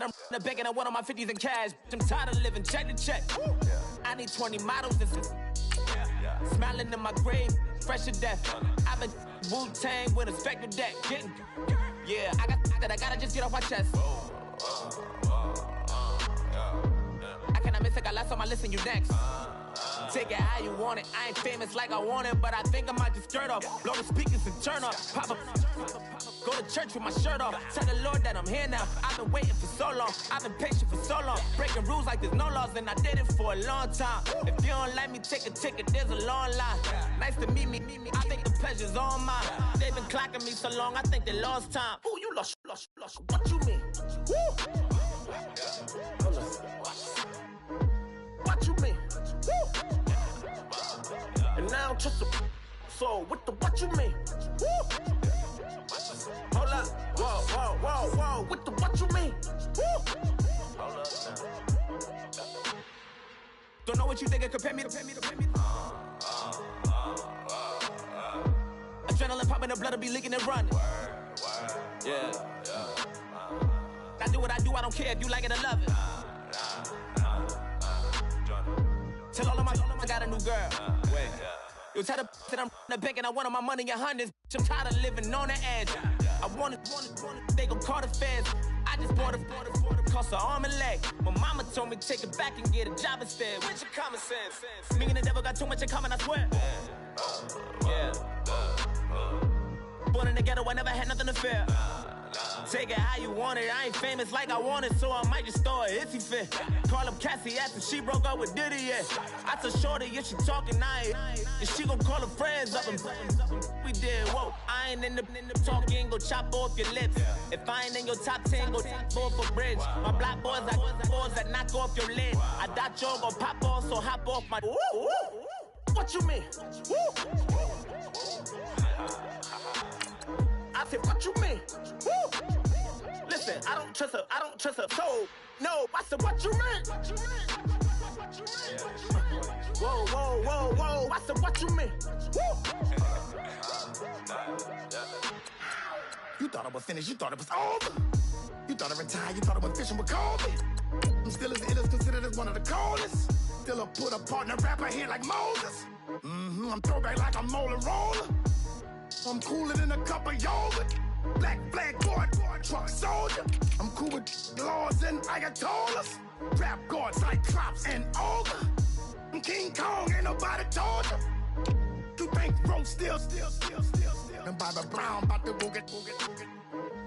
I'm in the bank and I want all my 50s in cash. I'm tired of living check to check. I need 20 models. Smiling in my grave, fresh to death. I've been Wu-Tang with a spectre deck. I gotta just get off my chest. I cannot miss it, got last on my list and you next. Take it how you want it. I ain't famous like I want it, but I think I might just skirt off. Blow the speakers and turn off. Pop up. Go to church with my shirt off. Tell the Lord that I'm here now. I've been waiting for so long. I've been patient for so long. Breaking rules like there's no laws, and I did it for a long time. If you don't like me, take a ticket. There's a long line. Nice to meet me. I think the pleasure's all mine. They've been clocking me so long, I think they lost time. Ooh, you lost. What you mean? Woo! What you mean? Woo! And now I'm just a so what you mean? Woo! Hold up, whoa, what you mean? Woo! Hold up now. Don't know what you think, compare me. Adrenaline popping, the blood will be leaking and running. Yeah. I do what I do, I don't care if you like it or love it. Tell all of my I got a new girl. Wait. You tell the that I'm in the bank and I want all my money in hundreds. I'm tired of living on the edge. I want it, they gon' call the feds. I just bought a cost an arm and leg. My mama told me take it back and get a job instead. Where's your common sense? Me and the devil got too much in common, I swear. Yeah. Born in the ghetto, I never had nothing to fear. Take it how you want it. I ain't famous like I want it, so I might just throw a iffy fit. Call up Cassie after she broke up with Diddy, yeah. I told Shorty if she talking, and she gon' call her friends up and we did, whoa. I ain't in the talking, go chop off your lips. If I ain't in your top 10, go top 4 for bridge. My black boys, I got boys that knock off your lid. I thought y'all gon' pop off, so hop off my. What you mean? I said, what you mean? Woo! Listen, I don't trust her, so no. I said, what you mean? Whoa. I said, what you mean? Woo! You thought I was finished, you thought it was over. You thought I retired, you thought I was fishing with Kobe. I'm still as ill as considered as one of the coldest. Still a put a partner rapper here like Moses. I'm throwback like a molar roller. I'm cooler than a cup of yogurt. Black flag board, truck soldier. I'm cool with laws and Ayatollahs. Rap gods like Cyclops and Ogre. I'm King Kong, ain't nobody told you. You think Rome still. And Bobby Brown about to boogie.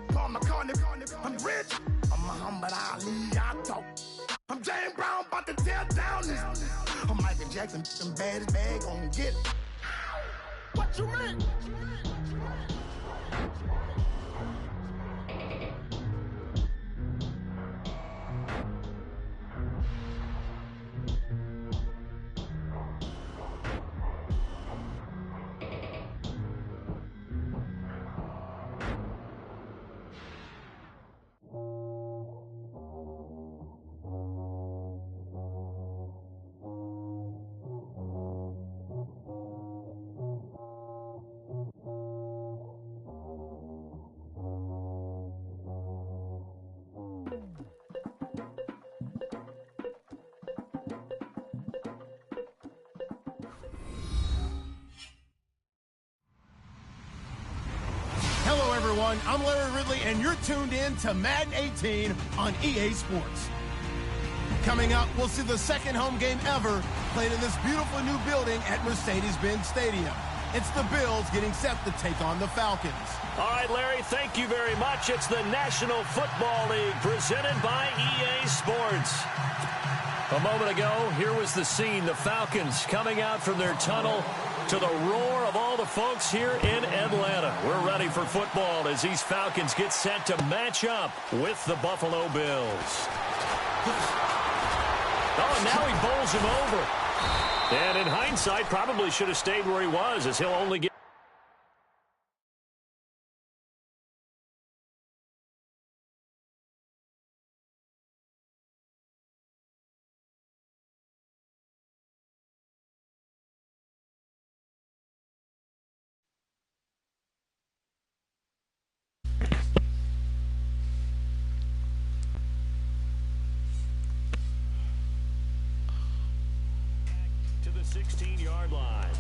Paul McCartney, I'm rich. I'm Muhammad Ali, I talk. I'm James Brown, about to tear down this. I'm Michael Jackson, some baddest bag gon' get it. What you mean? Hello, everyone. I'm Larry Ridley, and you're tuned in to Madden 18 on EA Sports. Coming up, we'll see the second home game ever played in this beautiful new building at Mercedes-Benz Stadium. It's the Bills getting set to take on the Falcons. All right, Larry, thank you very much. It's the National Football League presented by EA Sports. A moment ago, here was the scene. The Falcons coming out from their tunnel to the roar of all the folks here in Atlanta. We're ready for football as these Falcons get set to match up with the Buffalo Bills. Oh, and now he bowls him over. And in hindsight, probably should have stayed where he was, as he'll only get 18-yard line.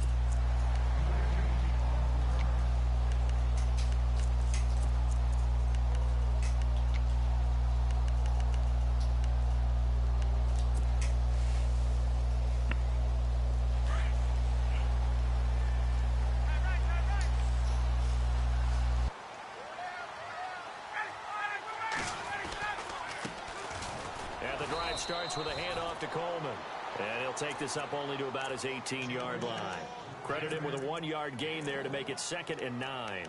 And the drive starts with a handoff to Coleman. And he'll take this up only to about his 18-yard line. Credit him with a 1-yard gain there to make it 2nd and 9.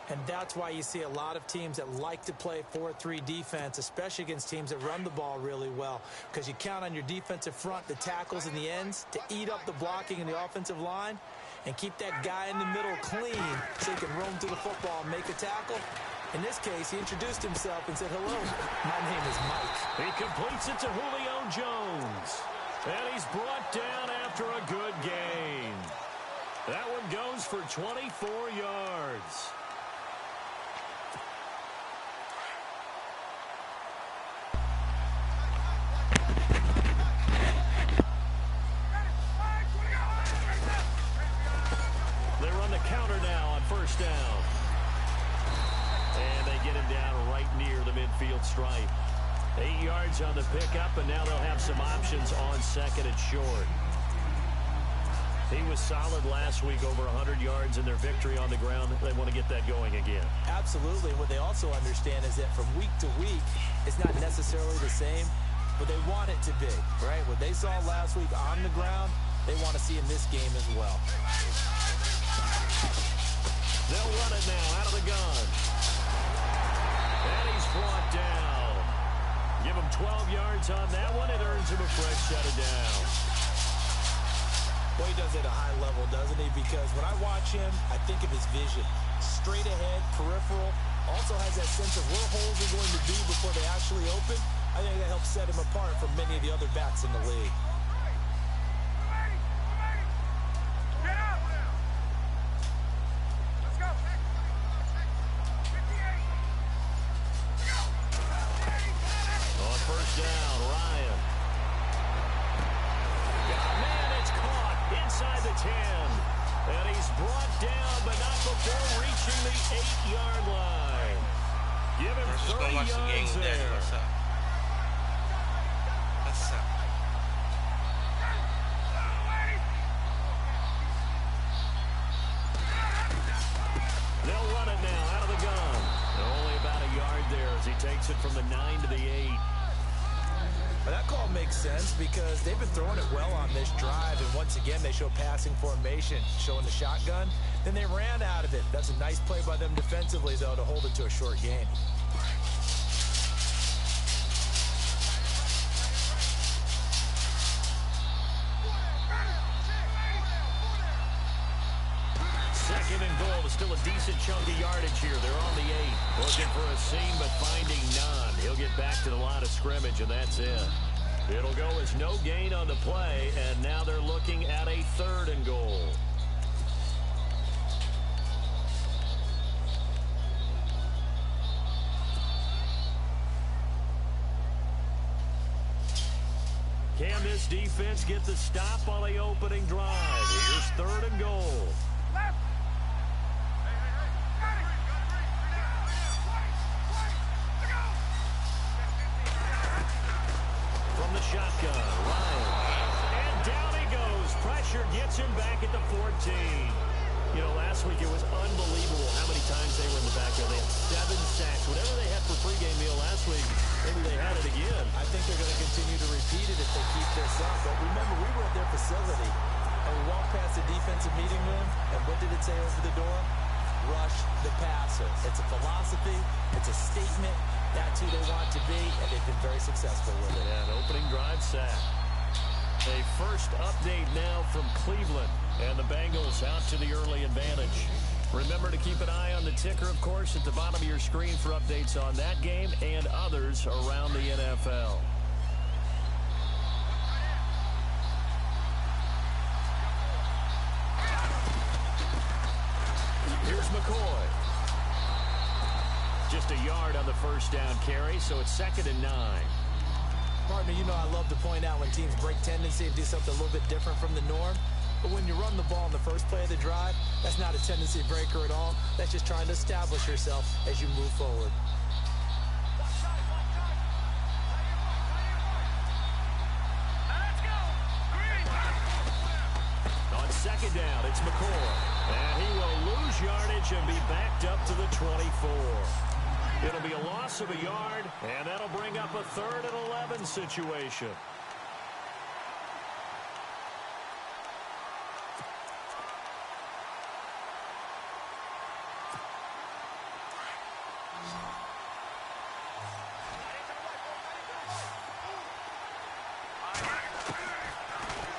And that's why you see a lot of teams that like to play 4-3 defense, especially against teams that run the ball really well, because you count on your defensive front, the tackles and the ends, to eat up the blocking in the offensive line and keep that guy in the middle clean so he can roam to the football and make a tackle. In this case, he introduced himself and said, "Hello, my name is Mike." He completes it to Julio Jones. And he's brought down after a good gain. That one goes for 24 yards. They run the counter now on first down. And they get him down right near the midfield stripe. 8 yards on the pickup, and now they'll have some options on 2nd and short. He was solid last week, over 100 yards in their victory on the ground. They want to get that going again. Absolutely. What they also understand is that from week to week, it's not necessarily the same, but they want it to be, right? What they saw last week on the ground, they want to see in this game as well. They'll run it now out of the gun. And he's brought down. Give him 12 yards on that one. It earns him a fresh set of downs. Well, he does it at a high level, doesn't he? Because when I watch him, I think of his vision. Straight ahead, peripheral. Also has that sense of where holes are going to be before they actually open. I think that helps set him apart from many of the other backs in the league. From the 9 to the 8. Well, that call makes sense because they've been throwing it well on this drive, and once again they show passing formation, showing the shotgun. Then they ran out of it. That's a nice play by them defensively, though, to hold it to a short gain. Second and goal. Still a decent chunk of yardage here. They're on the 8. Looking for a seam, but finding none. He'll get back to the line of scrimmage, and that's it. It'll go as no gain on the play, and now they're looking at a 3rd and goal. Can this defense get the stop on the opening drive? Here's 3rd and goal. Shotgun, Ryan. And down he goes. Pressure gets him back at the 14. You know, last week it was unbelievable how many times they were in the backfield. They had 7 sacks. Whatever they had for pregame meal last week, maybe they had it again. I think they're going to continue to repeat it if they keep this up. But remember, we were at their facility, and we walked past the defensive meeting room, and what did it say over the door? Rush the passer. It's a philosophy. It's a statement. That's who they want to be, and they've been very successful with it. Yeah, an opening drive sack. A first update now from Cleveland, and the Bengals out to the early advantage. Remember to keep an eye on the ticker, of course, at the bottom of your screen for updates on that game and others around the NFL. Here's McCoy. Just a yard on the first down carry, so it's 2nd and 9. Partner, you know I love to point out when teams break tendency and do something a little bit different from the norm. But when you run the ball in the first play of the drive, that's not a tendency breaker at all. That's just trying to establish yourself as you move forward. On second down, it's McCoy. And he will lose yardage and be backed up to the 24. It'll be a loss of a yard, and that'll bring up a 3rd and 11 situation.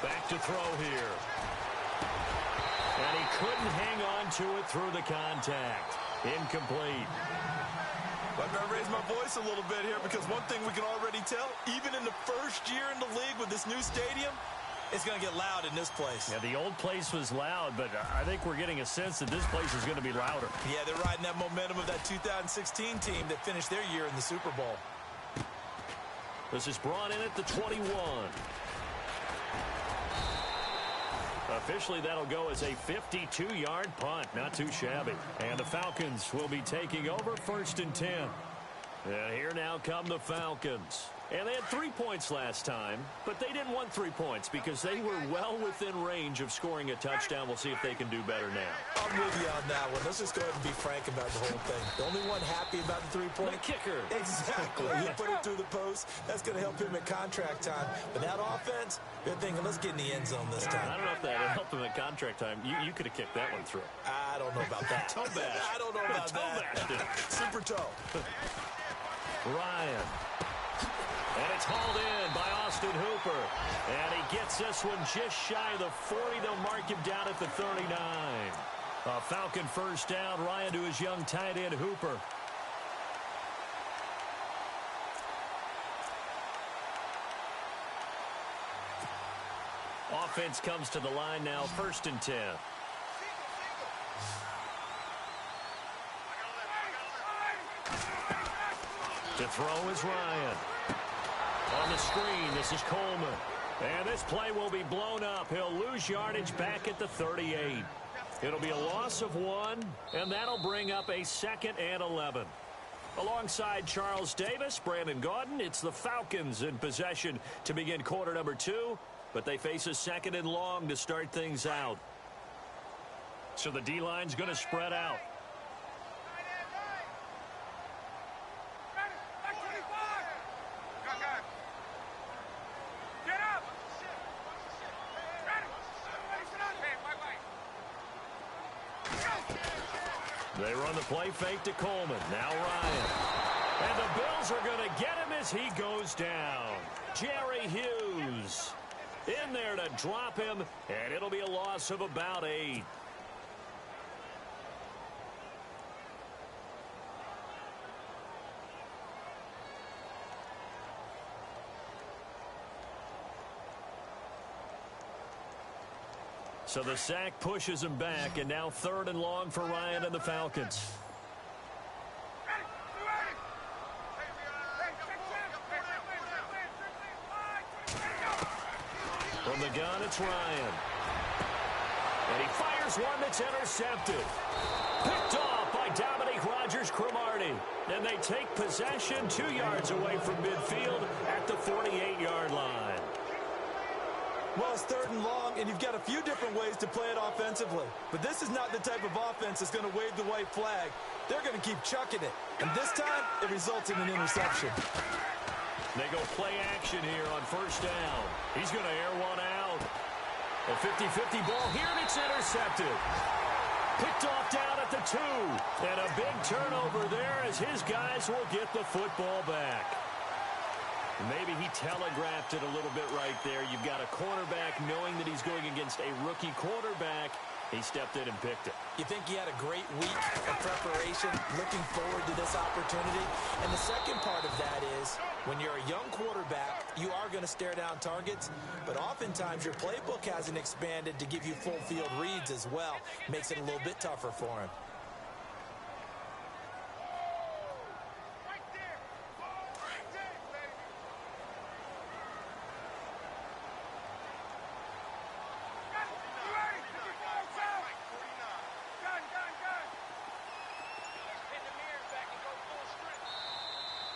Back to throw here. And he couldn't hang on to it through the contact. Incomplete. I'm going to raise my voice a little bit here because one thing we can already tell, even in the first year in the league with this new stadium, it's going to get loud in this place. Yeah, the old place was loud, but I think we're getting a sense that this place is going to be louder. Yeah, they're riding that momentum of that 2016 team that finished their year in the Super Bowl. This is brought in at the 21. Officially, that'll go as a 52-yard punt. Not too shabby. And the Falcons will be taking over 1st and 10. And here now come the Falcons. And they had 3 points last time, but they didn't want 3 points because they were well within range of scoring a touchdown. We'll see if they can do better now. I'm with you on that one. Let's just go ahead and be frank about the whole thing. The only one happy about the 3-point? The kicker. Exactly. He put it through the post. That's going to help him at contract time. But that offense, they're thinking, let's get in the end zone this time. I don't know if that helped him at contract time. You could have kicked that one through. I don't know about that. Toe bash. I don't know about that. Super toe. Ryan. And it's hauled in by Austin Hooper. And he gets this one just shy of the 40. They'll mark him down at the 39. A Falcon first down. Ryan to his young tight end, Hooper. Offense comes to the line now, 1st and 10. To throw is Ryan. On the screen, this is Coleman. And this play will be blown up. He'll lose yardage back at the 38. It'll be a loss of 1, and that'll bring up a 2nd and 11. Alongside Charles Davis, Brandon Gaudin, it's the Falcons in possession to begin quarter number 2, but they face a 2nd and long to start things out. So the D-line's going to spread out. They run the play fake to Coleman. Now Ryan. And the Bills are going to get him as he goes down. Jerry Hughes in there to drop him, and it'll be a loss of about 8. So the sack pushes him back, and now 3rd and long for Ryan and the Falcons. From the gun, it's Ryan. And he fires one that's intercepted. Picked off by Dominique Rodgers-Cromartie. And they take possession 2 yards away from midfield at the 48-yard line. Well, it's 3rd and long, and you've got a few different ways to play it offensively. But this is not the type of offense that's going to wave the white flag. They're going to keep chucking it. And this time, it results in an interception. They go play action here on 1st down. He's going to air one out. A 50-50 ball here, and it's intercepted. Picked off down at the 2. And a big turnover there as his guys will get the football back. Maybe he telegraphed it a little bit right there. You've got a cornerback knowing that he's going against a rookie quarterback. He stepped in and picked it. You think he had a great week of preparation, looking forward to this opportunity? And the second part of that is, when you're a young quarterback, you are going to stare down targets, but oftentimes your playbook hasn't expanded to give you full field reads as well. Makes it a little bit tougher for him.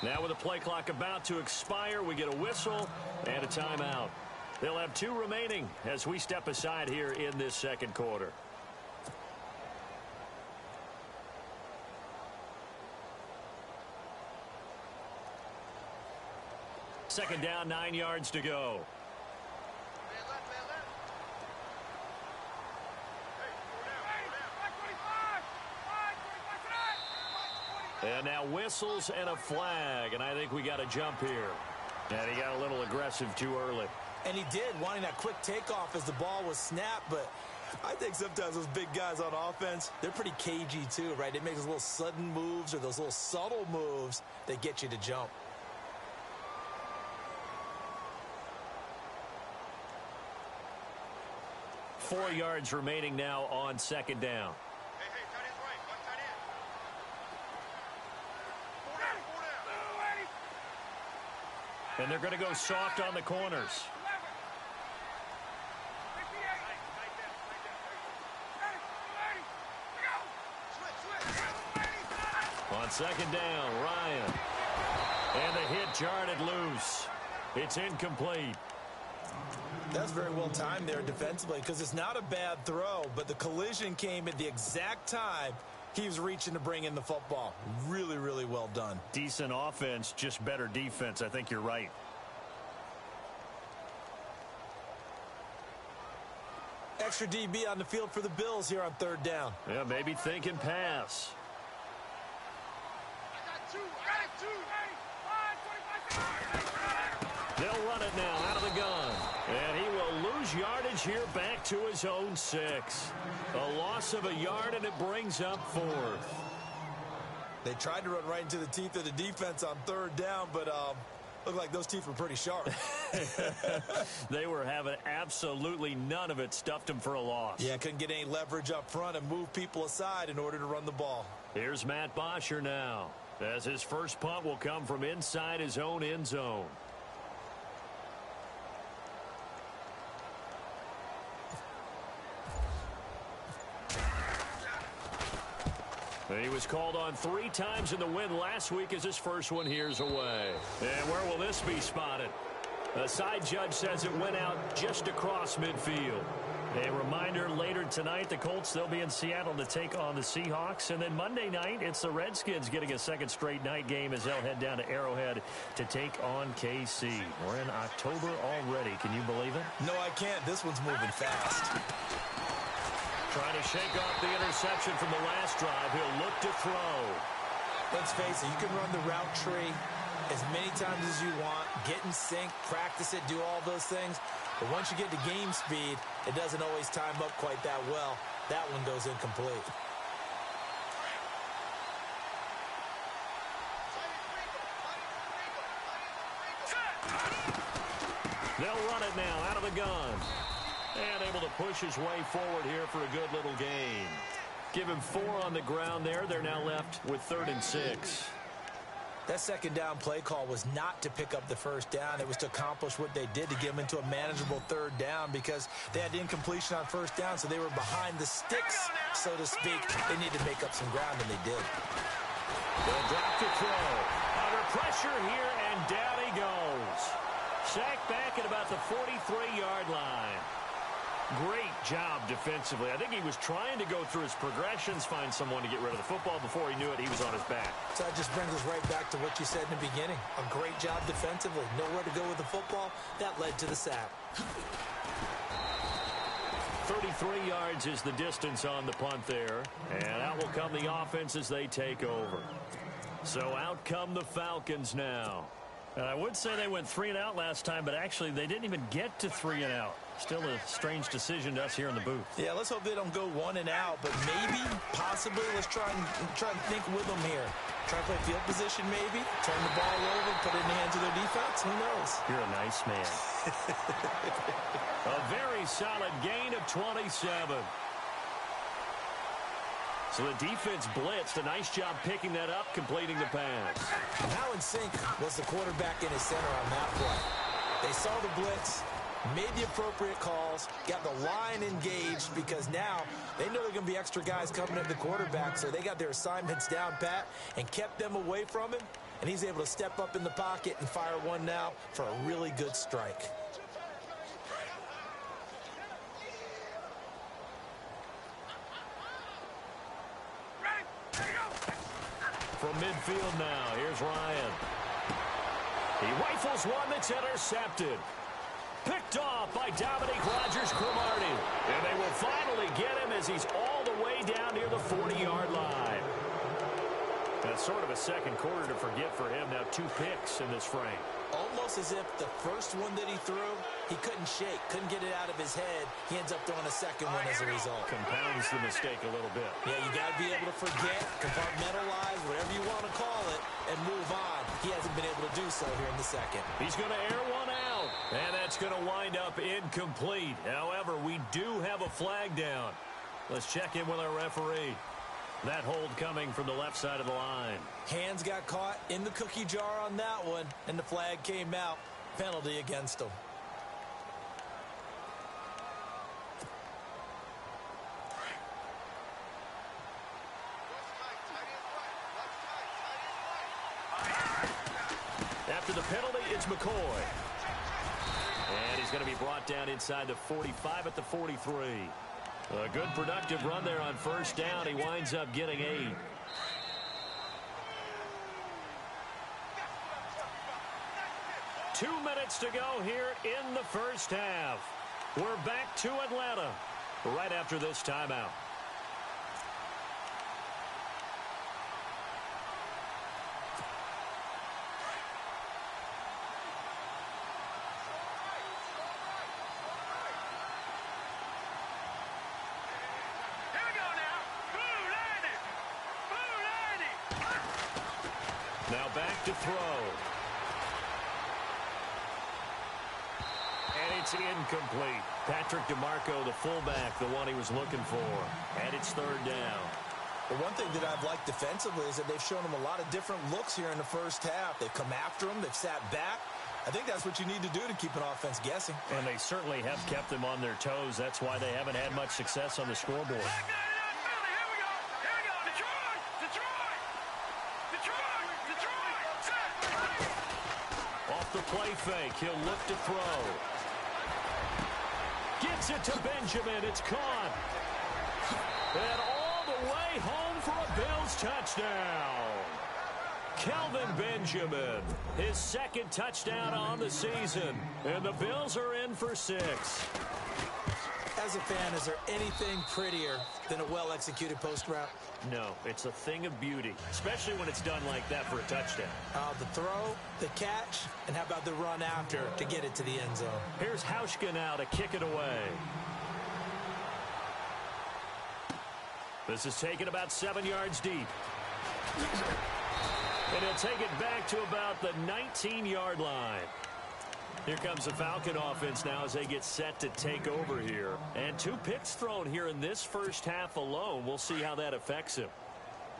Now with the play clock about to expire, we get a whistle and a timeout. They'll have 2 remaining as we step aside here in this second quarter. Second down, 9 yards to go. And now whistles and a flag, and I think we got a jump here. And he got a little aggressive too early. And he did, wanting that quick takeoff as the ball was snapped, but I think sometimes those big guys on offense, they're pretty cagey too, right? They make those little sudden moves or those little subtle moves that get you to jump. Four yards remaining now on second down. And they're going to go soft on the corners. On second down, Ryan. And the hit jarred it loose. It's incomplete. That's very well timed there defensively because it's not a bad throw, but the collision came at the exact time he was reaching to bring in the football. Really, really well done. Decent offense, just better defense. I think you're right. Extra DB on the field for the Bills here on third down. Yeah, maybe thinking pass. They'll run it now out of the gun. And he will lose yardage here back to his own 6. A loss of a yard, and it brings up 4th. They tried to run right into the teeth of the defense on third down, but looked like those teeth were pretty sharp. They were having absolutely none of it. Stuffed him for a loss. Yeah, couldn't get any leverage up front and move people aside in order to run the ball. Here's Matt Bosher now, as his first punt will come from inside his own end zone. He was called on 3 times in the win last week as his first one here's away. And where will this be spotted? The side judge says it went out just across midfield. A reminder, later tonight, the Colts, they'll be in Seattle to take on the Seahawks. And then Monday night, it's the Redskins getting a second straight night game as they'll head down to Arrowhead to take on KC. We're in October already. Can you believe it? No, I can't. This one's moving fast. Trying to shake off the interception from the last drive. He'll look to throw. Let's face it, you can run the route tree as many times as you want, get in sync, practice it, do all those things. But once you get to game speed, it doesn't always time up quite that well. That one goes incomplete. They'll run it now out of the gun. And able to push his way forward here for a good little gain. Give him 4 on the ground there. They're now left with 3rd and 6. That second down play call was not to pick up the first down. It was to accomplish what they did, to get them into a manageable third down, because they had incompletion on first down, so they were behind the sticks, so to speak. They need to make up some ground, and they did. They'll drop to throw. Under pressure here, and down he goes. Sacked back at about the 43-yard line. Great job defensively. I think he was trying to go through his progressions, find someone to get rid of the football. Before he knew it, he was on his back. So that just brings us right back to what you said in the beginning. A great job defensively. Nowhere to go with the football. That led to the sack. 33 yards is the distance on the punt there. And out will come the offense as they take over. So out come the Falcons now. And I would say they went 3 and out last time, but actually they didn't even get to 3 and out. Still a strange decision to us here in the booth. Yeah, let's hope they don't go 1 and out, but maybe, possibly, let's try and think with them here. Try to play field position maybe, turn the ball over, put it in the hands of their defense. Who knows? You're a nice man. A very solid gain of 27. So the defense blitzed. A nice job picking that up, completing the pass. How in sync was the quarterback in his center on that play? They saw the blitz, made the appropriate calls, got the line engaged, because now they know there are going to be extra guys coming at the quarterback, so they got their assignments down pat and kept them away from him. and he's able to step up in the pocket and fire one now for a really good strike. From midfield now, here's Ryan. He rifles one that's intercepted. Picked off by Dominique Rodgers-Cromartie. And they will finally get him as he's all the way down near the 40-yard line. That's sort of a second quarter to forget for him. Now 2 picks in this frame. Almost as if the first one that he threw, he couldn't shake, couldn't get it out of his head. He ends up throwing a second one as a result. Compounds the mistake a little bit. Yeah, you got to be able to forget, compartmentalize, whatever you want to call it, and move on. He hasn't been able to do so here in the second. He's going to air one out, and that's going to wind up incomplete. However, we do have a flag down. Let's check in with our referee. That hold coming from the left side of the line. Hands got caught in the cookie jar on that one, and the flag came out. Penalty against him. After the penalty, it's McCoy. And he's going to be brought down inside the 45 at the 43. A good productive run there on first down. He winds up getting 8. Two minutes to go here in the first half. We're back to Atlanta right after this timeout. Now back to throw. And it's incomplete. Patrick DeMarco, the fullback, the one he was looking for. And it's third down. The one thing that I've liked defensively is that they've shown him a lot of different looks here in the first half. They've come after him. They've sat back. I think that's what you need to do to keep an offense guessing. And they certainly have kept them on their toes. That's why they haven't had much success on the scoreboard. Off the play fake, he'll look to throw. Gets it to Benjamin. It's caught. And all the way home for a Bills touchdown. Kelvin Benjamin, his second touchdown on the season. And the Bills are in for 6. As a fan, is there anything prettier than a well-executed post route? No, it's a thing of beauty, especially when it's done like that for a touchdown. The throw, the catch, and how about the run after to get it to the end zone? Here's Hauschka now to kick it away. This is taken about 7 yards deep. And he'll take it back to about the 19-yard line. Here comes the Falcon offense now as they get set to take over here. And 2 picks thrown here in this first half alone. We'll see how that affects him.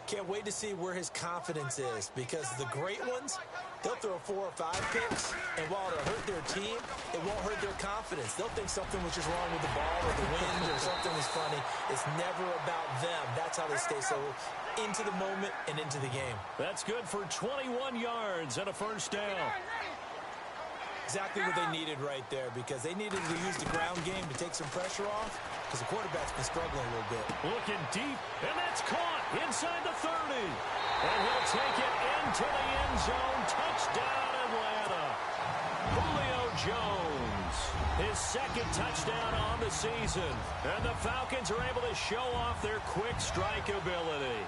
Can't wait to see where his confidence is, because the great ones, they'll throw 4 or 5 picks, and while it'll hurt their team, it won't hurt their confidence. They'll think something was just wrong with the ball or the wind or something is funny. It's never about them. That's how they stay so into the moment and into the game. That's good for 21 yards and a first down. Exactly what they needed right there, because they needed to use the ground game to take some pressure off, because the quarterback's been struggling a little bit. Looking deep, and that's caught inside the 30. And he'll take it into the end zone. Touchdown, Atlanta. Julio Jones, his second touchdown on the season. And the Falcons are able to show off their quick strike ability.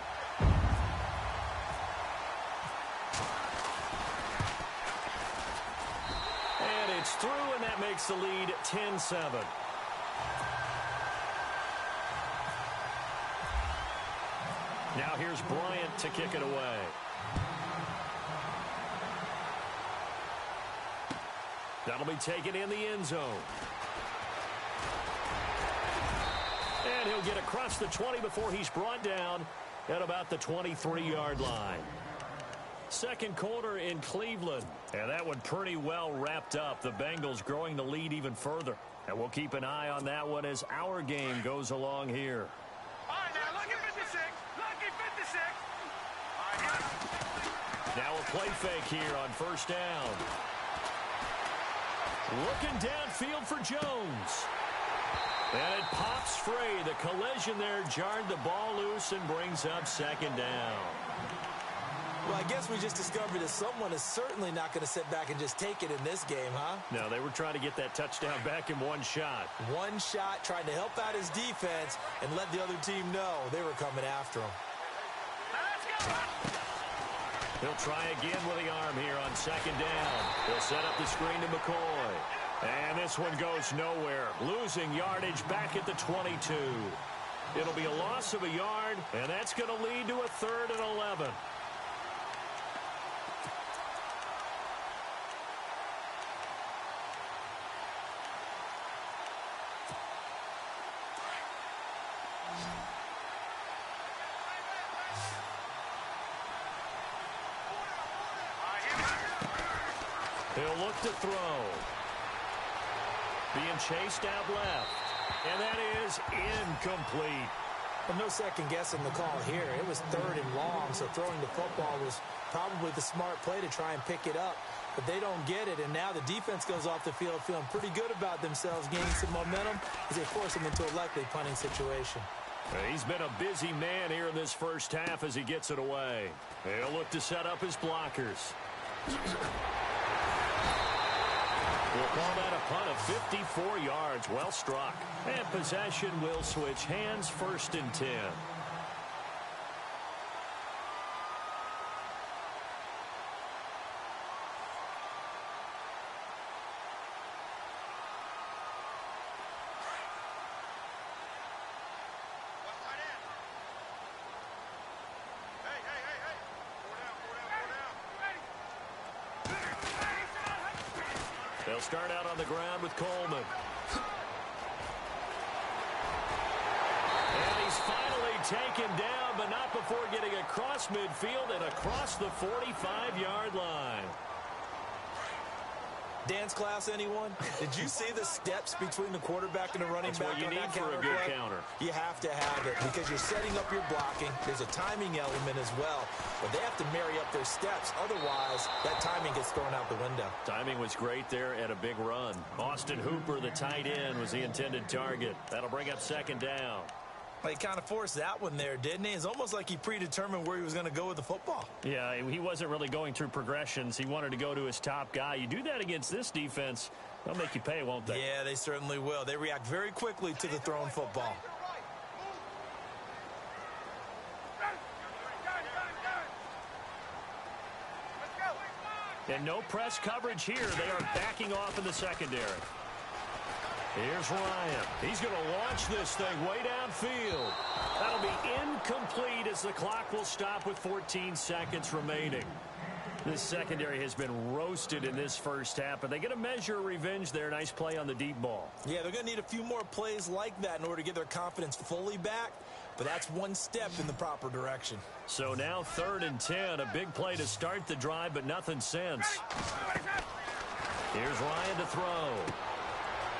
It's through, and that makes the lead 10-7. Now here's Bryant to kick it away. That'll be taken in the end zone. And he'll get across the 20 before he's brought down at about the 23-yard line. Second quarter in Cleveland. And that one pretty well wrapped up. The Bengals growing the lead even further. And we'll keep an eye on that one as our game goes along here. All right, now, lucky 56. Lucky 56. All right, Now a play fake here on first down. Looking downfield for Jones. And it pops free. The collision there jarred the ball loose and brings up second down. Well, I guess we just discovered that someone is certainly not going to sit back and just take it in this game, huh? No, they were trying to get that touchdown back in one shot. One shot, trying to help out his defense and let the other team know they were coming after him. He'll try again with the arm here on second down. He'll set up the screen to McCoy. And this one goes nowhere. Losing yardage back at the 22. It'll be a loss of a yard, and that's going to lead to a 3rd and 11. He'll look to throw. Being chased out left. And that is incomplete. Well, no second guessing the call here. It was 3rd and long, so throwing the football was probably the smart play to try and pick it up. But they don't get it, and now the defense goes off the field feeling pretty good about themselves, gaining some momentum as they force them into a likely punting situation. He's been a busy man here in this first half as he gets it away. He'll look to set up his blockers. We'll call that a punt of 54 yards. Well struck. And possession will switch hands, 1st and 10. They'll start out on the ground with Coleman. And he's finally taken down, but not before getting across midfield and across the 45-yard line. Dance class, anyone? Did you see the steps between the quarterback and the running back? That's what you need for a good counter. You have to have it because you're setting up your blocking. There's a timing element as well, but they have to marry up their steps. Otherwise, that timing gets thrown out the window. Timing was great there at a big run. Austin Hooper, the tight end, was the intended target. That'll bring up second down. He kind of forced that one there, didn't he? It's almost like he predetermined where he was going to go with the football. Yeah, he wasn't really going through progressions. He wanted to go to his top guy. You do that against this defense, they'll make you pay, won't they? Yeah, they certainly will. They react very quickly to the thrown football. And no press coverage here. They are backing off in the secondary. Here's Ryan. He's going to launch this thing way downfield. That'll be incomplete as the clock will stop with 14 seconds remaining. This secondary has been roasted in this first half, but they get a measure of revenge there. Nice play on the deep ball. Yeah, they're going to need a few more plays like that in order to get their confidence fully back, but that's one step in the proper direction. So now 3rd and 10, a big play to start the drive, but nothing since. Here's Ryan to throw.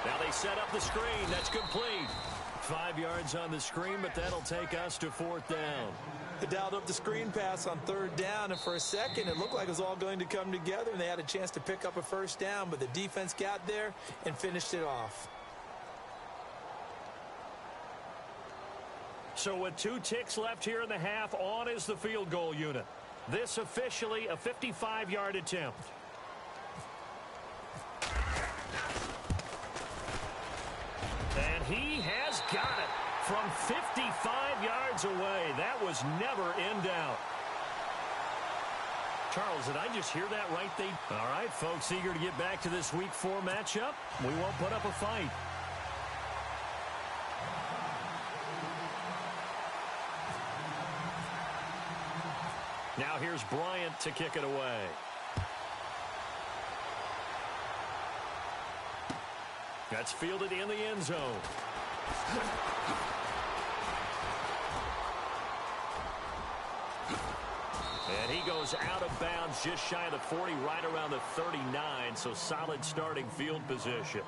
Now they set up the screen. That's complete. 5 yards on the screen, but that'll take us to 4th down. They dialed up the screen pass on 3rd down, and for a second it looked like it was all going to come together, and they had a chance to pick up a 1st down, but the defense got there and finished it off. So with 2 ticks left here in the half, on is the field goal unit. This officially a 55-yard attempt. And he has got it from 55 yards away. That was never in doubt. Charles, did I just hear that right there? All right, folks, eager to get back to this Week 4 matchup. We won't put up a fight. Now here's Bryant to kick it away. That's fielded in the end zone. And he goes out of bounds just shy of the 40, right around the 39, so solid starting field position.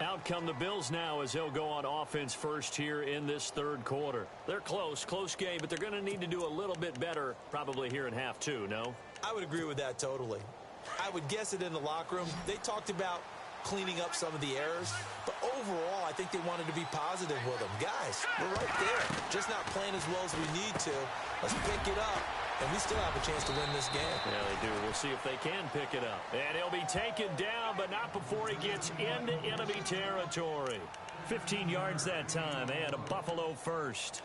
Out come the Bills now as they'll go on offense first here in this third quarter. They're close game, but they're going to need to do a little bit better probably here in half two, no? I would agree with that totally. I would guess it in the locker room. They talked about cleaning up some of the errors, but overall, I think they wanted to be positive with them. Guys, we're right there, just not playing as well as we need to. Let's pick it up, and we still have a chance to win this game. Yeah, they do. We'll see if they can pick it up. And he'll be taken down, but not before he gets into enemy territory. 15 yards that time, and a Buffalo first.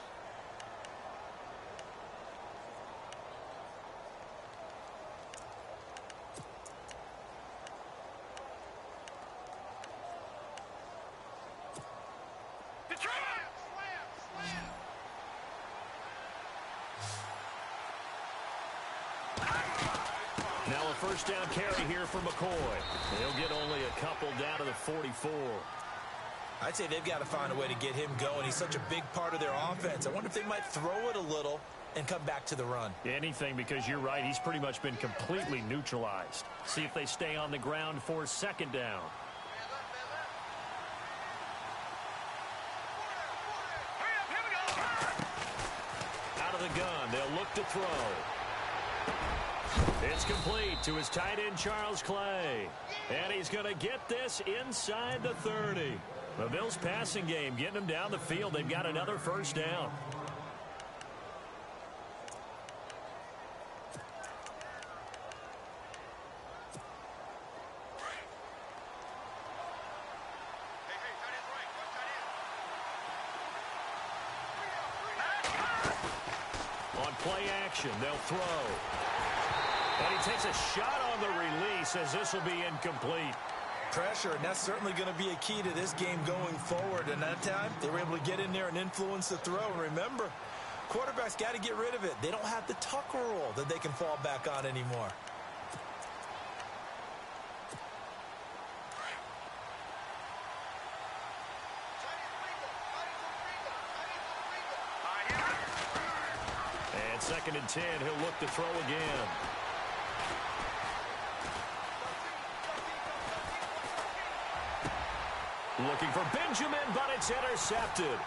Now a first down carry here for McCoy. He'll get only a couple down to the 44. I'd say they've got to find a way to get him going. He's such a big part of their offense. I wonder if they might throw it a little and come back to the run. Anything, because you're right. He's pretty much been completely neutralized. See if they stay on the ground for second down. Out of the gun. They'll look to throw. It's complete to his tight end, Charles Clay. And he's going to get this inside the 30. The Bills passing game getting them down the field. They've got another first down. On play action, they'll throw. And he takes a shot on the release as this will be incomplete. Pressure, and that's certainly going to be a key to this game going forward. And that time, they were able to get in there and influence the throw. And remember, quarterbacks got to get rid of it. They don't have the tuck rule that they can fall back on anymore. And 2nd and 10, he'll look to throw again. Looking for Benjamin, but it's intercepted.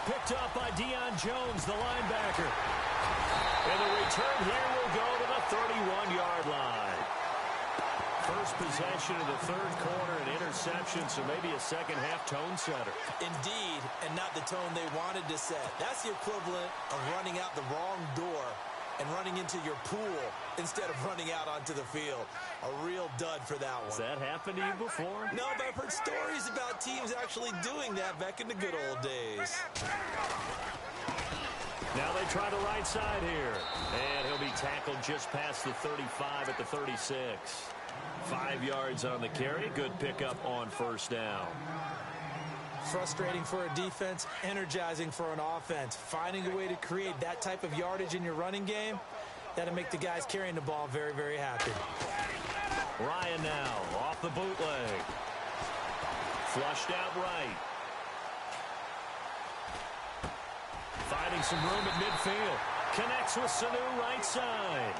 Picked up by Deion Jones, the linebacker. And the return here will go to the 31-yard line. First possession of the third quarter, an interception, so maybe a second-half tone setter. Indeed, and not the tone they wanted to set. That's the equivalent of running out the wrong door and running into your pool instead of running out onto the field. A real dud for that one. Has that happened to you before? No, but I've heard stories about teams actually doing that back in the good old days. Now they try the right side here. And he'll be tackled just past the 35 at the 36. 5 yards on the carry. Good pickup on first down. Frustrating for a defense, energizing for an offense. Finding a way to create that type of yardage in your running game, that'll make the guys carrying the ball very, very happy. Ryan now off the bootleg. Flushed out right. Finding some room at midfield. Connects with Sanu right side.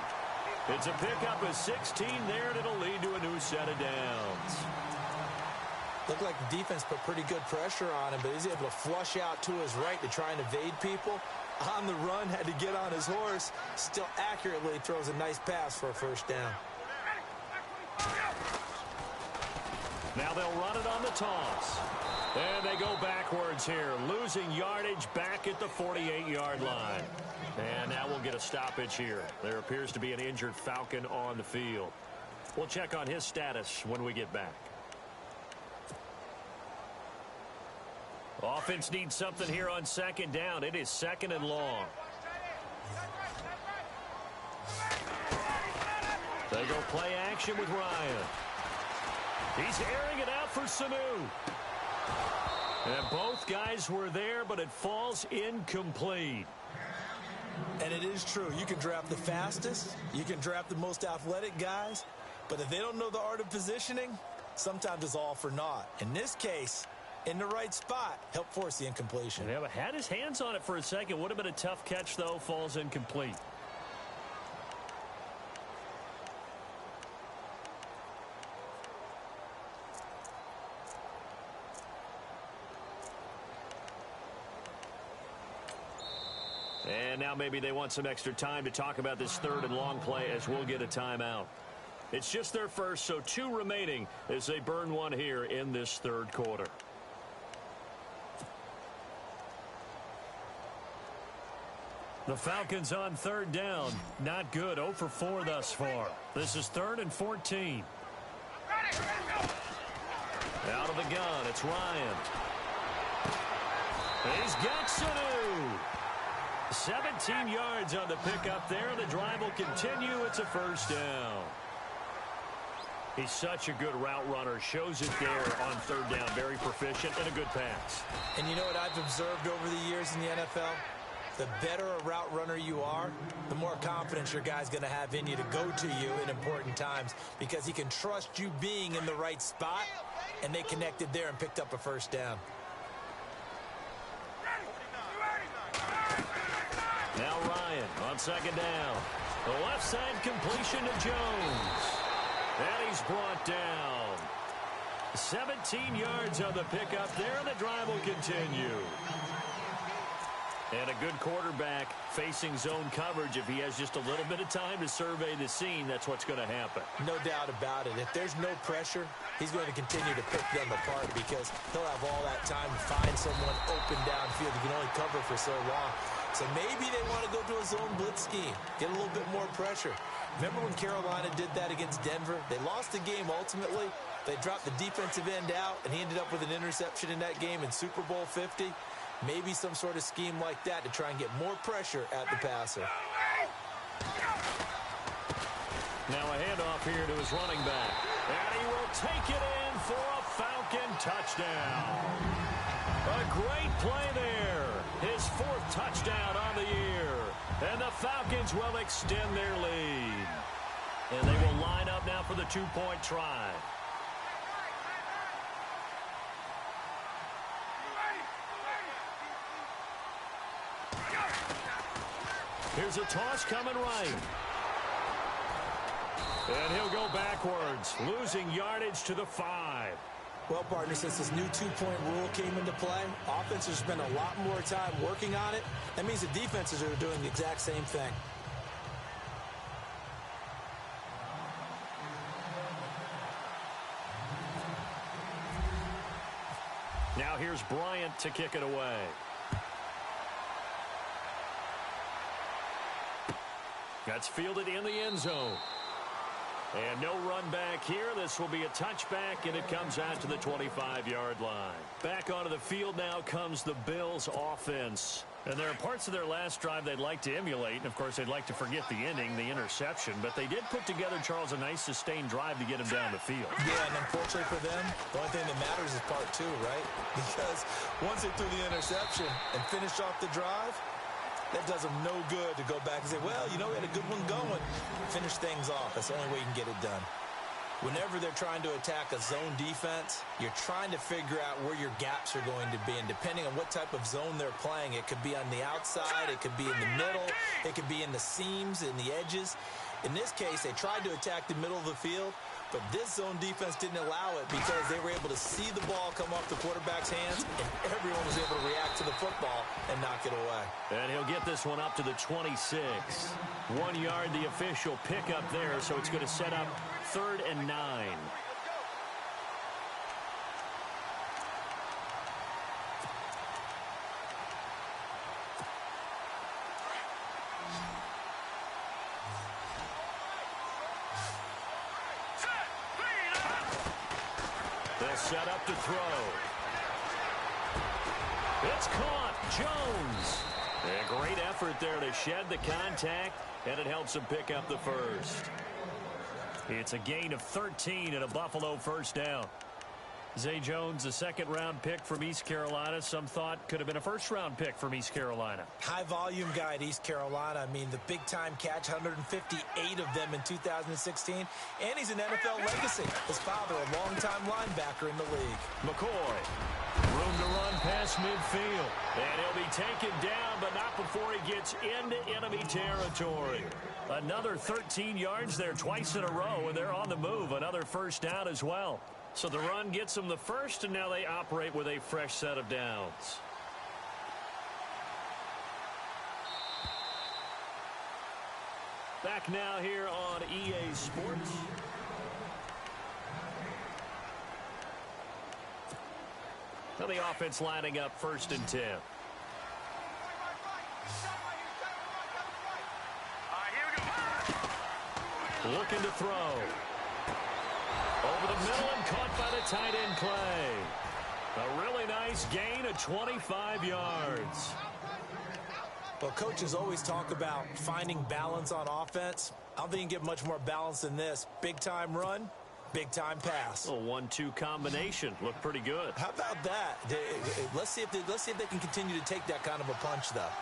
It's a pickup of 16 there, and it'll lead to a new set of downs. Looked like the defense put pretty good pressure on him, but he's able to flush out to his right to try and evade people. On the run, had to get on his horse. Still accurately throws a nice pass for a first down. Now they'll run it on the toss. And they go backwards here, losing yardage back at the 48-yard line. And now we'll get a stoppage here. There appears to be an injured Falcon on the field. We'll check on his status when we get back. Offense needs something here on second down. It is 2nd and long. They go play action with Ryan. He's airing it out for Sanu. And both guys were there, but it falls incomplete. And it is true. You can draft the fastest. You can draft the most athletic guys. But if they don't know the art of positioning, sometimes it's all for naught. In this case, in the right spot, help force the incompletion. Yeah, but had his hands on it for a second. Would have been a tough catch, though. Falls incomplete. And now maybe they want some extra time to talk about this third and long play as we'll get a timeout. It's just their first, so 2 remaining as they burn one here in this third quarter. The Falcons on third down. Not good. 0 for 4 thus far. This is 3rd and 14. Out of the gun, it's Ryan. He's got Sanu. 17 yards on the pickup there. The drive will continue. It's a first down. He's such a good route runner. Shows it there on third down. Very proficient and a good pass. And you know what I've observed over the years in the NFL? The better a route runner you are, the more confidence your guy's going to have in you to go to you in important times because he can trust you being in the right spot, and they connected there and picked up a first down. Now Ryan on second down. The left side completion to Jones. And he's brought down. 17 yards on the pickup there, and the drive will continue. And a good quarterback facing zone coverage. If he has just a little bit of time to survey the scene, that's what's going to happen. No doubt about it. If there's no pressure, he's going to continue to pick them apart because he'll have all that time to find someone open downfield. He can only cover for so long. So maybe they want to go to a zone blitz scheme, get a little bit more pressure. Remember when Carolina did that against Denver? They lost the game ultimately. They dropped the defensive end out, and he ended up with an interception in that game in Super Bowl 50. Maybe some sort of scheme like that to try and get more pressure at the passer. Now a handoff here to his running back. And he will take it in for a Falcon touchdown. A great play there. His 4th touchdown on the year. And the Falcons will extend their lead. And they will line up now for the 2-point try. Here's a toss coming right. And he'll go backwards, losing yardage to the 5. Well, partner, since this new 2-point rule came into play, offenses spend a lot more time working on it. That means the defenses are doing the exact same thing. Now here's Bryant to kick it away. That's fielded in the end zone. And no run back here. This will be a touchback, and it comes out to the 25-yard line. Back onto the field now comes the Bills offense. And there are parts of their last drive they'd like to emulate. And, of course, they'd like to forget the ending, the interception. But they did put together, Charles, a nice sustained drive to get him down the field. Yeah, and unfortunately for them, the only thing that matters is part 2, right? Because once they threw the interception and finished off the drive, that does them no good to go back and say, well, you know, we had a good one going. Finish things off. That's the only way you can get it done. Whenever they're trying to attack a zone defense, you're trying to figure out where your gaps are going to be. And depending on what type of zone they're playing, it could be on the outside, it could be in the middle, it could be in the seams, in the edges. In this case, they tried to attack the middle of the field, but this zone defense didn't allow it because they were able to see the ball come off the quarterback's hands, and everyone was able to react to the football and knock it away. And he'll get this one up to the 26. 1 yard, the official pickup there, so it's going to set up 3rd and 9. They'll set up to throw. It's caught. Jones. A great effort there to shed the contact, and it helps him pick up the first. It's a gain of 13 and a Buffalo first down. Zay Jones, a 2nd-round pick from East Carolina. Some thought could have been a 1st-round pick from East Carolina. High-volume guy at East Carolina. I mean, the big-time catch, 158 of them in 2016. And he's an NFL legacy. His father, a longtime linebacker in the league. McCoy. Room to run past midfield. And he'll be taken down, but not before he gets into enemy territory. Another 13 yards there twice in a row, and they're on the move. Another first down as well. So the run gets them the first, and now they operate with a fresh set of downs. Back now here on EA Sports. Now the offense lining up 1st and 10. Looking to throw. Over the middle and caught by the tight end Clay. A really nice gain of 25 yards. Well, coaches always talk about finding balance on offense. I don't think you can get much more balance than this. Big-time run, big-time pass. A 1-2 combination. Looked pretty good. How about that? Let's see if they can continue to take that kind of a punch, though.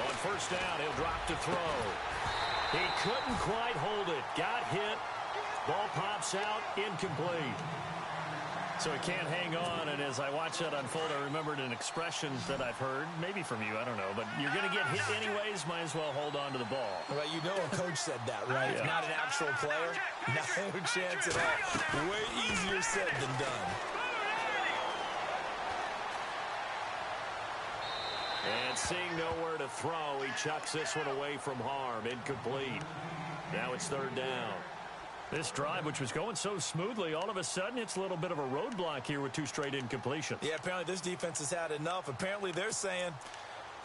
On 1st down, he'll drop to throw. He couldn't quite hold it. Got hit. Ball pops out. Incomplete. So he can't hang on, and as I watch that unfold, I remembered an expression that I've heard, maybe from you, I don't know, but you're going to get hit anyways, might as well hold on to the ball. Well, you know a coach said that, right? Yeah. Not an actual player. No chance at all. Way easier said than done. And seeing nowhere to throw, he chucks this one away from harm. Incomplete. Now it's 3rd down. This drive, which was going so smoothly, all of a sudden it's a little bit of a roadblock here with 2 straight incompletions. Yeah, apparently this defense has had enough. Apparently they're saying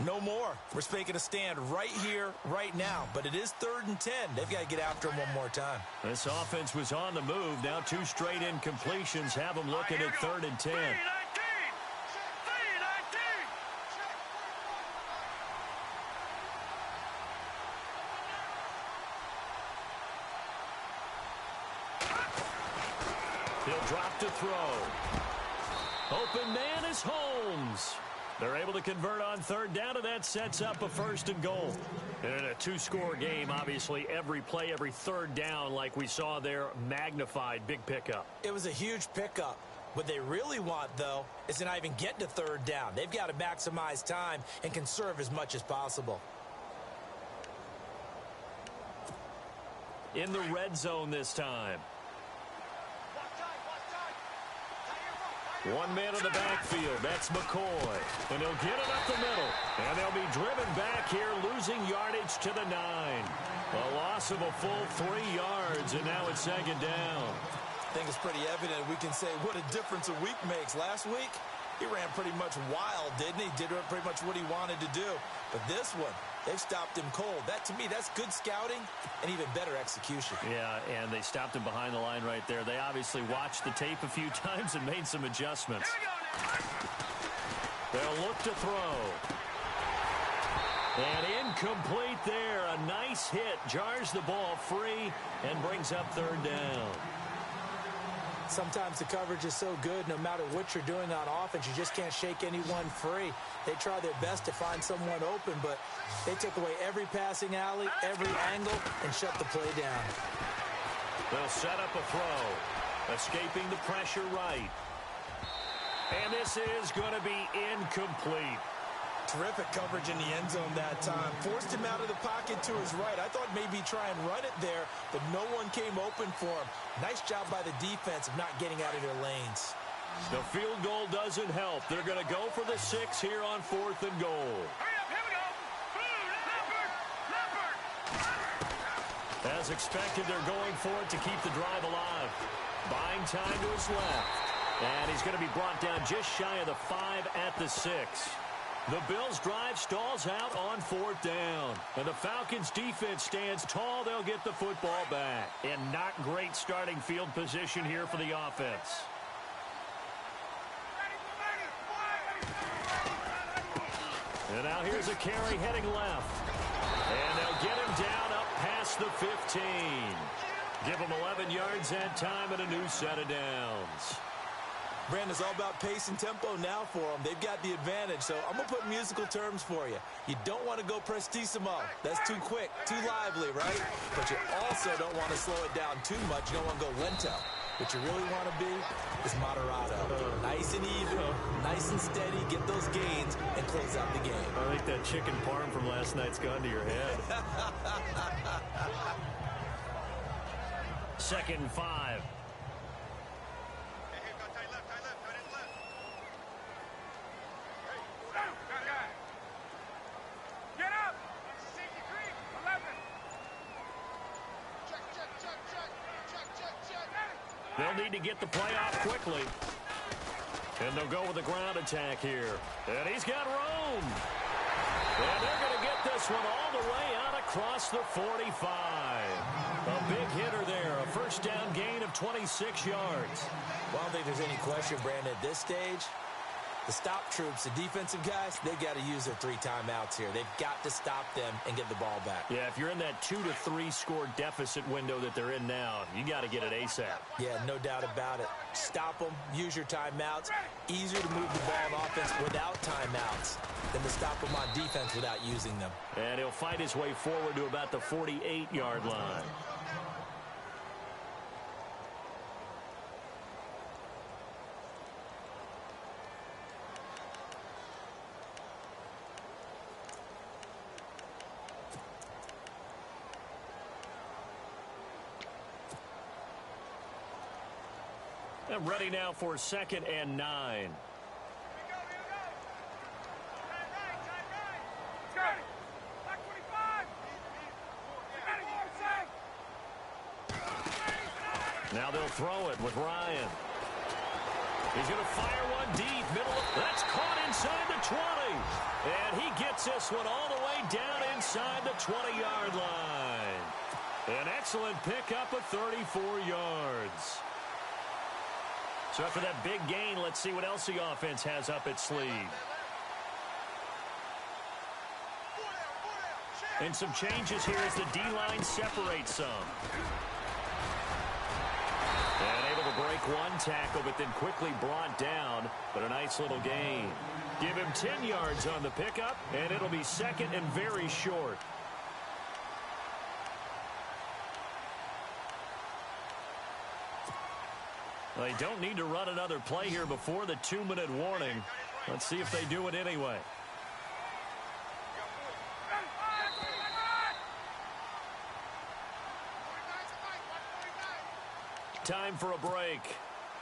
no more. We're making a stand right here, right now. But it is 3rd and 10. They've got to get after him one more time. This offense was on the move. Now 2 straight incompletions have them looking at 3rd and 10. He'll drop to throw. Open man is Holmes. They're able to convert on 3rd down, and that sets up a 1st and goal. And in a 2-score game, obviously, every play, every 3rd down, like we saw there, magnified. Big pickup. It was a huge pickup. What they really want, though, is to not even get to 3rd down. They've got to maximize time and conserve as much as possible. In the red zone this time. 1 man in the backfield. That's McCoy. And he'll get it up the middle. And they'll be driven back here, losing yardage to the 9. A loss of a full 3 yards, and now it's 2nd down. I think it's pretty evident. We can say what a difference a week makes. Last week, he ran pretty much wild, didn't he? Did pretty much what he wanted to do. But this one, they've stopped him cold. That, to me, that's good scouting and even better execution. Yeah, and they stopped him behind the line right there. They obviously watched the tape a few times and made some adjustments. They'll look to throw. And incomplete there. A nice hit. Jars the ball free and brings up 3rd down. Sometimes the coverage is so good, no matter what you're doing on offense, you just can't shake anyone free. They try their best to find someone open, but they took away every passing alley, every angle, and shut the play down. They'll set up a throw. Escaping the pressure right. And this is going to be incomplete. Terrific coverage in the end zone that time. Forced him out of the pocket to his right. I thought maybe try and run it there, but no one came open for him. Nice job by the defense of not getting out of their lanes. The field goal doesn't help. They're going to go for the 6 here on 4th and goal. As expected, they're going for it to keep the drive alive. Buying time to his left. And he's going to be brought down just shy of the 5 at the 6. The Bills' drive stalls out on 4th down. And the Falcons' defense stands tall. They'll get the football back. And not great starting field position here for the offense. And now here's a carry heading left. And they'll get him down up past the 15. Give him 11 yards that time and a new set of downs. Brandon, it's all about pace and tempo now for them. They've got the advantage, so I'm going to put musical terms for you. You don't want to go prestissimo. That's too quick, too lively, right? But you also don't want to slow it down too much. You don't want to go lento. What you really want to be is moderato. Nice and even, nice and steady, get those gains, and close out the game. I think that chicken parm from last night's gone to your head. 2nd and 5. They'll need to get the play off quickly. And they'll go with the ground attack here. And he's got room. And they're going to get this one all the way out across the 45. A big hitter there. A first down gain of 26 yards. Well, I don't think there's any question, Brandon, at this stage. The stop troops, the defensive guys, they've got to use their 3 timeouts here. They've got to stop them and get the ball back. Yeah, if you're in that 2 to 3 score deficit window that they're in now, you got to get it ASAP. Yeah, no doubt about it. Stop them, use your timeouts. Easier to move the ball on offense without timeouts than to stop them on defense without using them. And he'll fight his way forward to about the 48-yard line. And ready now for 2nd and 9. Now they'll throw it with Ryan. He's going to fire one deep. That's caught inside the 20. And he gets this one all the way down inside the 20-yard line. An excellent pickup of 34 yards. So after that big gain, let's see what else the offense has up its sleeve. And some changes here as the D-line separates some. And able to break one tackle, but then quickly brought down. But a nice little gain. Give him 10 yards on the pickup, and it'll be 2nd and very short. They don't need to run another play here before the 2-minute warning. Let's see if they do it anyway. Time for a break.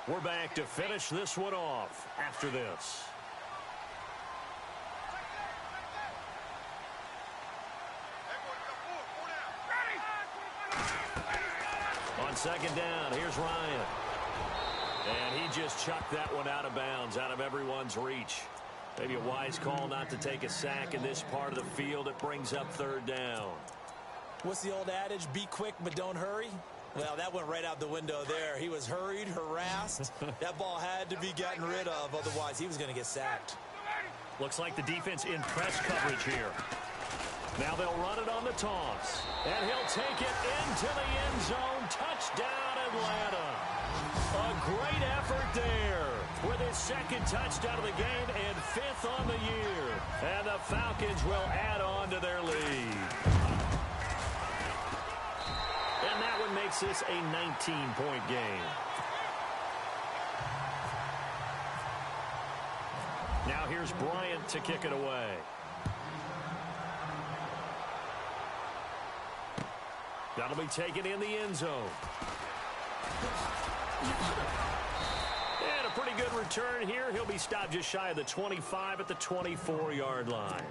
We're back to finish this one off after this. On 2nd down, here's Ryan. And he just chucked that one out of bounds, out of everyone's reach. Maybe a wise call not to take a sack in this part of the field. It brings up 3rd down. What's the old adage? Be quick, but don't hurry. Well, that went right out the window there. He was hurried, harassed. That ball had to be gotten rid of. Otherwise, he was going to get sacked. Looks like the defense in press coverage here. Now they'll run it on the toss. And he'll take it into the end zone. Touchdown, Atlanta. A great effort there with his 2nd touchdown of the game and 5th on the year. And the Falcons will add on to their lead. And that one makes this a 19-point game. Now here's Bryant to kick it away. That'll be taken in the end zone. And a pretty good return here. He'll be stopped just shy of the 25 at the 24-yard line.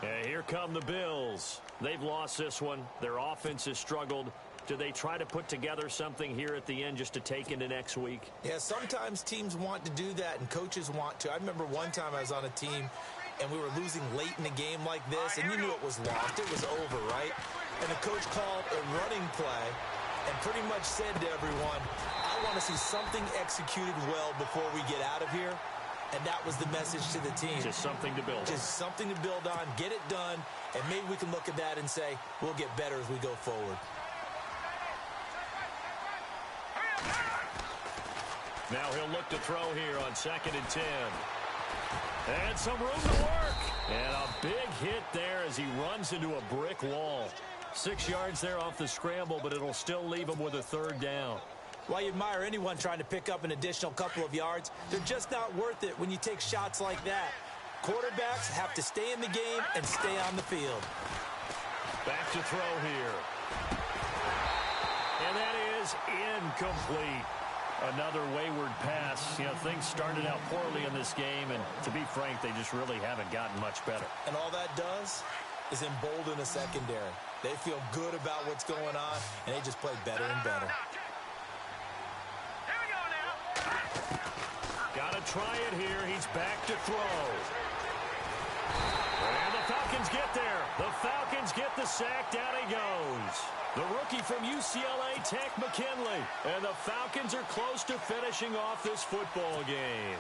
And here come the Bills. They've lost this one. Their offense has struggled. Do they try to put together something here at the end just to take into next week? Yeah, sometimes teams want to do that and coaches want to. I remember one time I was on a team and we were losing late in a game like this, and you knew it was lost. It was over, right? And the coach called a running play and pretty much said to everyone, I want to see something executed well before we get out of here. And that was the message to the team. Just something to build on. Just something to build on, get it done, and maybe we can look at that and say, we'll get better as we go forward. Now he'll look to throw here on 2nd and 10. And some room to work. And a big hit there as he runs into a brick wall. 6 yards there off the scramble, but it'll still leave him with a 3rd down. Well, you admire anyone trying to pick up an additional couple of yards. They're just not worth it when you take shots like that. Quarterbacks have to stay in the game and stay on the field. Back to throw here. And that is incomplete. Another wayward pass. You know, things started out poorly in this game, and to be frank, they just really haven't gotten much better. And all that does is embolden a secondary. They feel good about what's going on, and they just play better and better. Here we go. try it here. He's back to throw. And the Falcons get there. The Falcons get the sack. Down he goes. The rookie from UCLA, Tank McKinley. And the Falcons are close to finishing off this football game.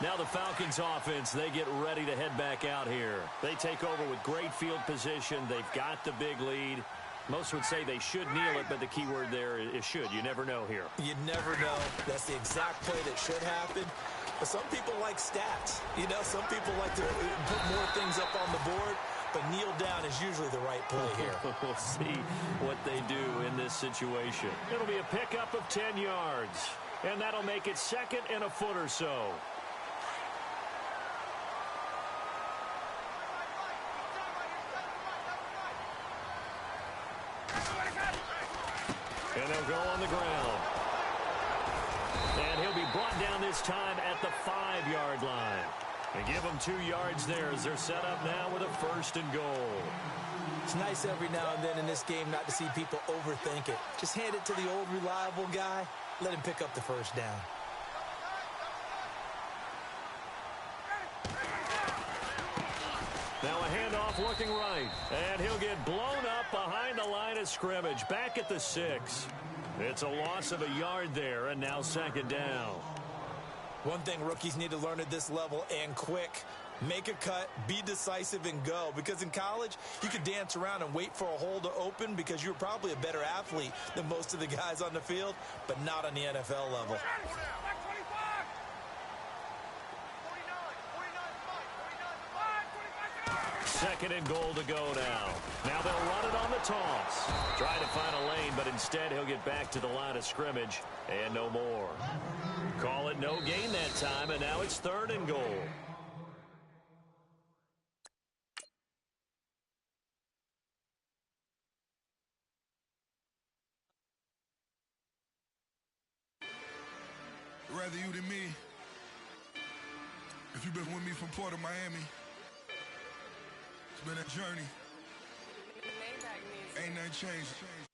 Now the Falcons offense, they get ready to head back out here. They take over with great field position. They've got the big lead. Most would say they should kneel it, but the key word there is should. You never know here. You never know. That's the exact play that should happen. But some people like stats. You know, some people like to put more things up on the board, but kneel down is usually the right play here. We'll see what they do in this situation. It'll be a pickup of 10 yards, and that'll make it second and a foot or so. And they'll go on the ground. And he'll be brought down this time at the 5-yard line. And give them 2 yards there as they're set up now with a 1st and goal. It's nice every now and then in this game not to see people overthink it. Just hand it to the old reliable guy. Let him pick up the 1st down. Now a handoff looking right. And he'll get blown up behind the line of scrimmage. Back at the 6. It's a loss of a yard there, and now 2nd down. One thing rookies need to learn at this level, and quick, make a cut, be decisive, and go. Because in college, you could dance around and wait for a hole to open because you're probably a better athlete than most of the guys on the field, but not on the NFL level. 2nd and goal to go now. Now they'll run it on the toss. Trying to find a lane, but instead he'll get back to the line of scrimmage and no more. Call it no gain that time, and now it's 3rd and goal. Rather you than me. If you've been with me from Port of Miami, it's been a journey. Ain't nothing changed.